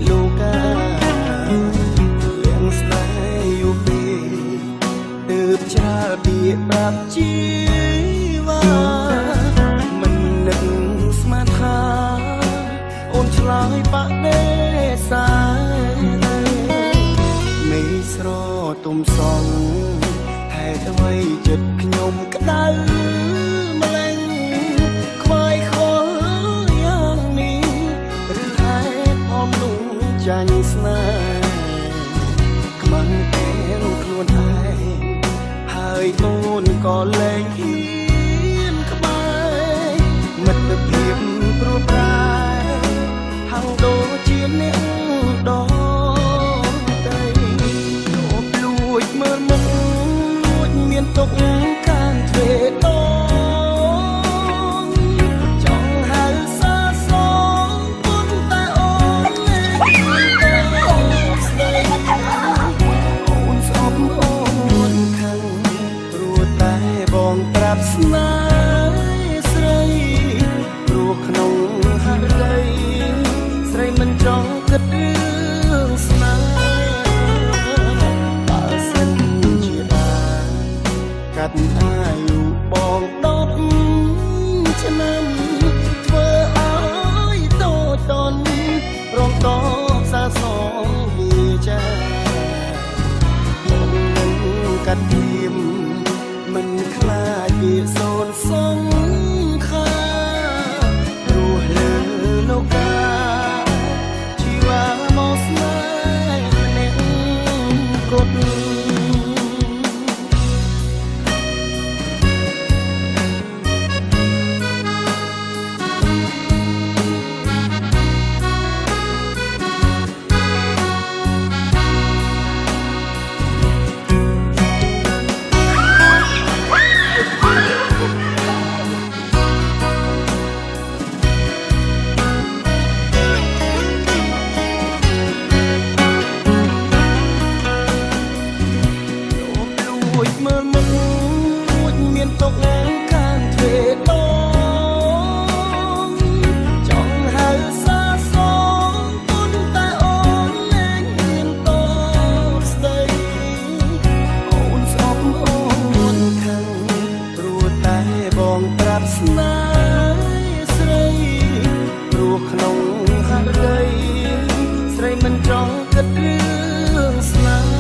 លោកាលៀងស្នេហ៍យូរពេលទើបចាលពីប្រាប់ជីវ៉ាមិននឹកស្មានថាអូនឆ្លើយបដិសេធមេស្រទុំសងហេតុអ្វីចិត្តខ្ញុំក្តៅម្លេះខ្វាយខលយ៉ាងនេះឬហេតុអំនោះចាញ់ស្នេហ៍ខ្មាំងតែខ្លួនឯងហើយអូនក៏លែងហ៊ានក្បែរមិត្តភាពព្រោះប្រែហាំងដូចជាអ្នកដតីលោកលួចមើលមុខលួចមានទុកខាងទ្វេដងចង់ហៅសាសងប៉ុន្តែអូនលែងស្ដីអូនស្អប់អូនខឹងព្រោះតែបងប្រាប់ស្នេហ៍ស្រីព្រោះក្នុងហឫទ័យស្រីមិនចង់គិតរឿងស្នេហ៍បើសិនជាបានកាត់អាយុបង10ឆ្នាំធ្វើឲ្យតូចតន់រងតបសាសងវាចាបងនឹងកាត់ព្រាមមិនខ្លាចពីសូនសងខាព្រោះលើលោកាជីវ៉ាមកស្នេហ៍ម្នាក់គត់មើលមុខលួចមានទុកខាងទ្វេដងចង់ហៅសាសងប៉ុន្តែអូនលែងមានតបស្ដីអូនស្អប់អូនខឹងព្រោះតែបងប្រាប់ស្នេហ៍ស្រីព្រោះក្នុងហឫទ័យស្រីមិនចង់គិតរឿងស្នេហ៍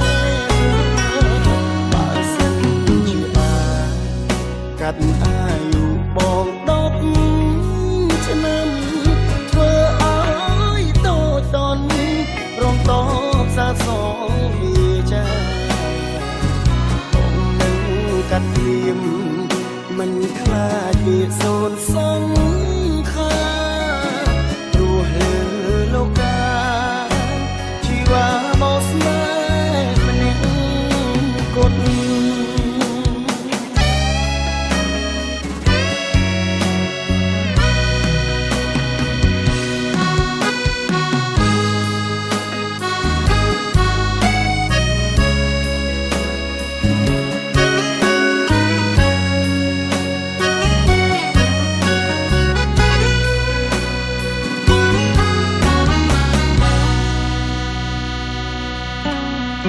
កាត់អាយុ អរ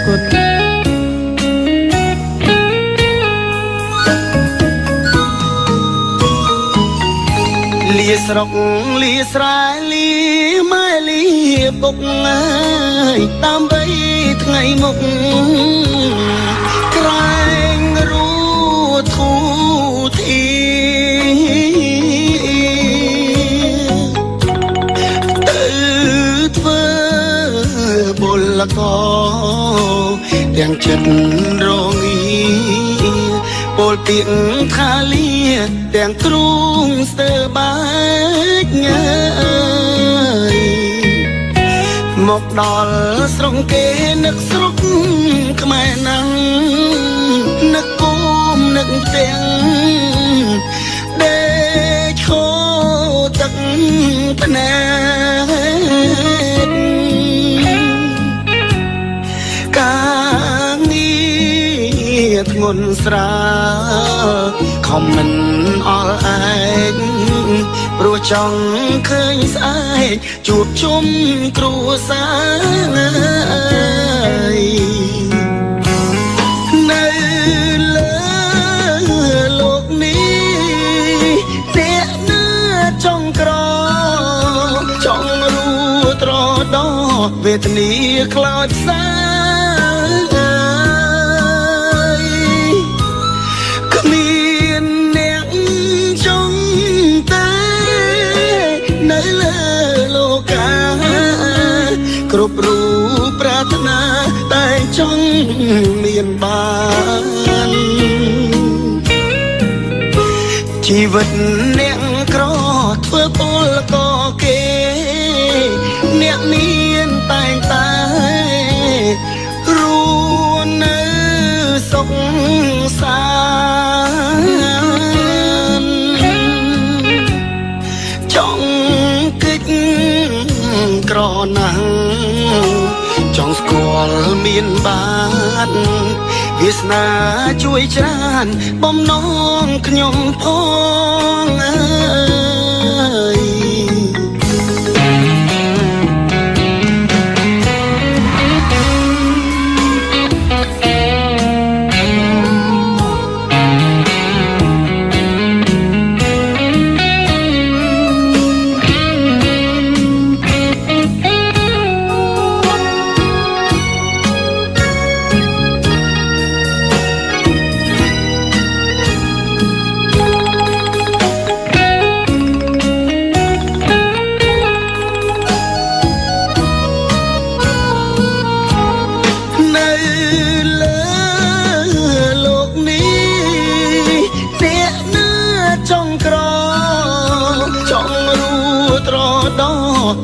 គុណលាស្រុកលាស្រែលាម៉ែលាពុកអើយដើម្បីថ្ងៃមុខក្រែងរូធូធីទៅធ្វើបុលកទាំងចិត្តរងាពលទៀងខាលាទាំងទ្រូងស្ទើបាច់ញើយមកដល់ស្រុកគេនឹកស្រុកខ្មែរណាំងនឹកគុំនឹកទាំងដេកឈោទឹកភ្នែកការងារធ្ងន់ស្រាលខំមិនអល់ឯងព្រោះចង់ឃើញស្អែកជួបជុំគ្រួសារនៅលើលោកនេះអ្នកណាចង់ក្រចង់រួត្រដោវេទនាខ្លោចផ្សាគ្រប់រូបប្រាថ្នាតែចង់មានបានជីវិតអ្នកក្រធ្វើពលកគេអ្នកមានតែងតែរួនៅសុខសាន្តចង់កិច្ចក្រណាស់ចង់ស្គាល់មានបានវាសនាជួយច្រើនបំណងខ្ញុំផងអើយ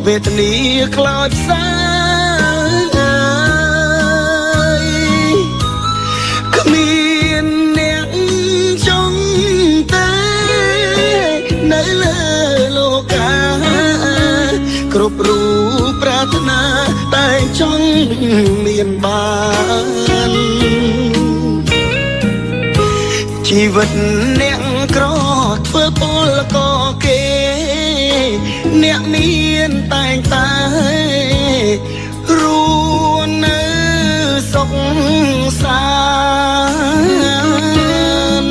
វេទនាខ្លោចផ្សាគ្មានអ្នកចង់តែនៅលើលោកាគ្រប់រូបប្រាថ្នាតែចង់មានបានជីវិតអ្នកក្រធ្វើពលកគេអ្នកមានតែងតែរួនៅសុខសាន្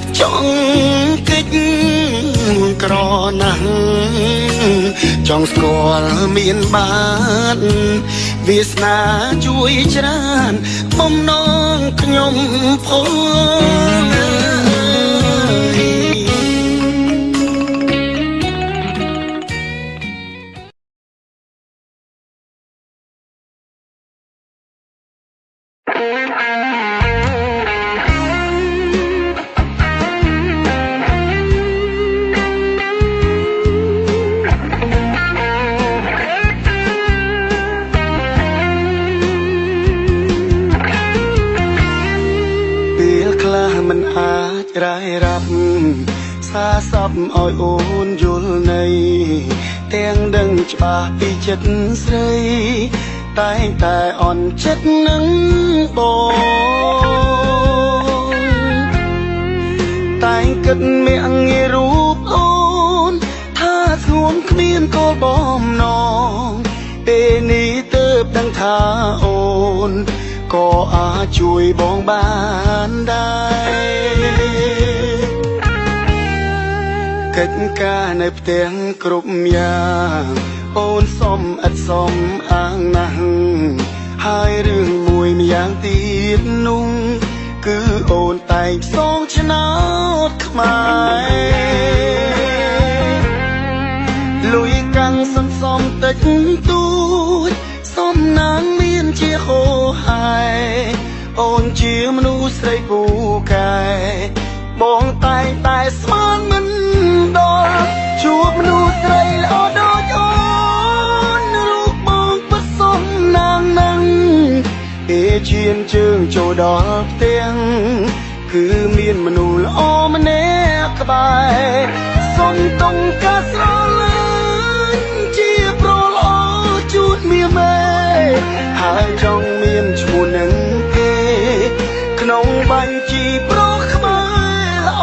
តចង់កិច្ចក្រណាស់ចង់ស្គាល់មានបានវាសនាជួយច្រើនបំណងខ្ញុំផងមិនអាចរាយរាប់សាសពឲ្យអូនយល់ន័យទាំងដឹងច្បាស់ពីចិត្តស្រី តែងតែអន់ចិត្តនឹងបងតែងគិតមាក់ងាយរូបអូនថាស្ងួនគ្មានគោលបំណងពេលនេះទើបដឹងថាអូនក៏អាចជួយបងបានដែរកិច្ចការនៅផ្ទះគ្រប់យ៉ាងអូនសុំឥតសុំអាងណាស់ហើយរឿងមួយម្យ៉ាងទៀតនោះគឺអូនតែងសងឆ្នោតខ្មែរលុយកាំងសន្សំតិចតួចសំណាងមានជាហូរហើយអូនជាមនុស្សស្រីពូកែបងតែងតែស្មានមិនដល់ជួបមនុស្សស្រីល្អដូចអូនរូបបងពិតសំណាងណាស់ពេលឈានជើងចូលដល់ផ្ទះគឺមានមនុស្សល្អម្នាក់ក្បែរសុំតុងកាស្រឡាញ់ជាប្រល្អជូតមាមេហើយចង់មានឈ្មោះនឹងគេក្នុងបញ្ជីប្រខ្មែរល្អ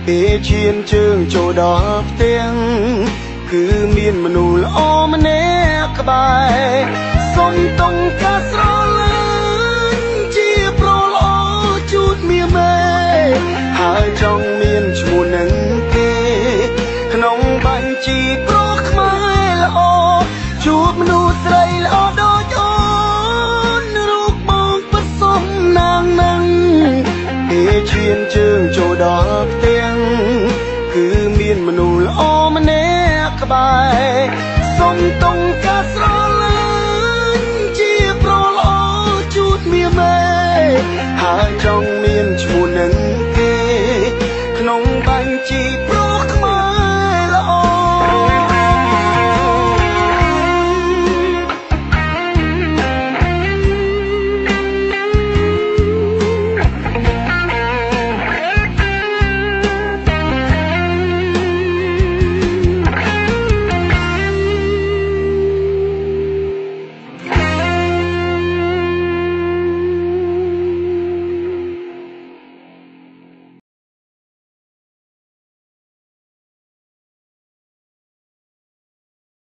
ពេលឈានជើងចូលដល់ផ្ទះគឺមានមនុស្សល្អម្នាក់ក្បែរសុំតុងកាស្រឡាញ់ជាប្រល្អជូតមាមេហើយចង់មានឈ្មោះនឹងគេក្នុងបញ្ជីប្រខ្មែរល្អជួបមនុស្សស្រីល្អដូចអូនរូបបងពិតសំណាងណាស់ពេលឈានជើងចូលដល់ផ្ទះគឺមានមនុស្សល្អម្នាក់ក្បែរសុំតុងកាស្រឡាញ់ជាប្រល្អជូតមាមេហើយចង់មានឈ្មោះនឹង